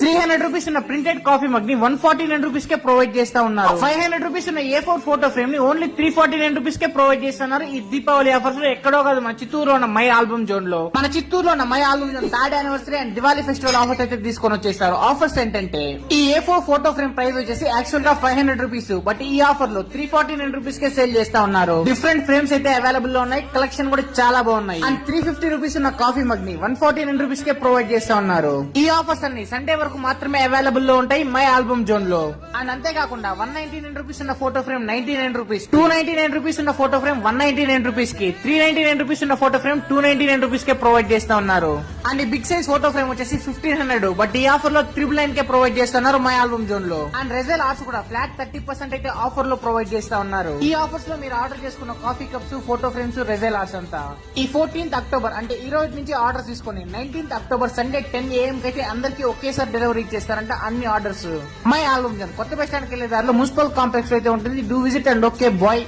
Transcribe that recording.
300 rupees ఉన్న printed coffee mug ని 149 rupees కే provide చేస్తా ఉన్నారు. 500 రూపీస్ ఉన్న A4 ఫోటో ఫ్రేమ్ ని ఓన్లీ 349 రూపీస్ కే ప్రొవైడ్ చేస్తున్నారు. ఈ దీపావళి ఆఫర్స్ లో ఎక్కడో కాదు, మన చిత్తూరులో ఉన్న మై ఆల్బమ్ జోన్ లో. మన చిత్తూరులో ఉన్న my album zone third anniversary and Diwali festival offers అయితే తీసుకొని వచ్చేసారు. ఆఫర్స్ ఏంటంటే ఈ A4 ఫోటో ఫ్రేమ్ ప్రైస్ వచ్చేసి యాక్చువల్ గా 500 రూపీస్, బట్ ఈ ఆఫర్ లో 349 రూపీస్ కే సేల్ చేస్తా ఉన్నారు. డిఫరెంట్ ఫ్రేమ్స్ అయితే అవైలబుల్ లో ఉన్నాయి, కలెక్షన్ కూడా చాలా బాగున్నాయి. అండ్ 350 రూపీస్ ఉన్న కాఫీ మగ్ ని 149 రూపీస్ కే ప్రొవైడ్ చేస్తా ఉన్నారు. ఈ ఆఫర్స్ అన్ని సండే వరకు మాత్రమే అవైలబుల్ లో ఉంటాయి మై ఆల్బమ్ జోన్ లో. అండ్ అంతేకాకుండా 199 రూపీస్ ఉన్న ఫోటో ఫ్రేమ్ 99 రూపీస్, 299 రూపీస్ ఉన్న ఫోటో ఫ్రేమ్ 199 రూపీస్ కి, 399 రూపీస్ ఉన్న ఫోటో ఫ్రేమ్ 299 రూపీస్ కే ప్రొవైడ్ చేస్తా ఉన్నారు. అండ్ ఈ బిగ్ సైజ్ ఫోటో ఫ్రేమ్ వచ్చేసి 1500, బట్ ఈ ఆఫర్ లో 999 కే ప్రొవైడ్ చేస్తున్నారు మై ఆల్బమ్ జోన్ లో. అండ్ రెజల్ ఆర్ట్స్ కూడా ఫ్లాట్ 30% అయితే ఆఫర్ లో ప్రొవైడ్ చేస్తా ఉన్నారు. ఈ ఆఫర్స్ లో మీరు ఆర్డర్ చేసుకున్న coffee cups, photo frames, wrestle arts అంతా ఈ 14th అక్టోబర్ అంటే ఈ రోజు నుంచి ఆర్డర్ తీసుకొని 19th అక్టోబర్ సండే 10 AM కి అయితే అందరికి ఒకేసారి డెలివరీ ఇచ్చేస్తారంట అన్ని ఆర్డర్స్. మై ఆల్బమ్ జోన్ కొత్త బస్ స్టాండ్ కి వెళ్లే దారిలో మున్సిపల్ కాంప్లెక్స్ అయితే ఉంటుంది. Do visit and okay bye.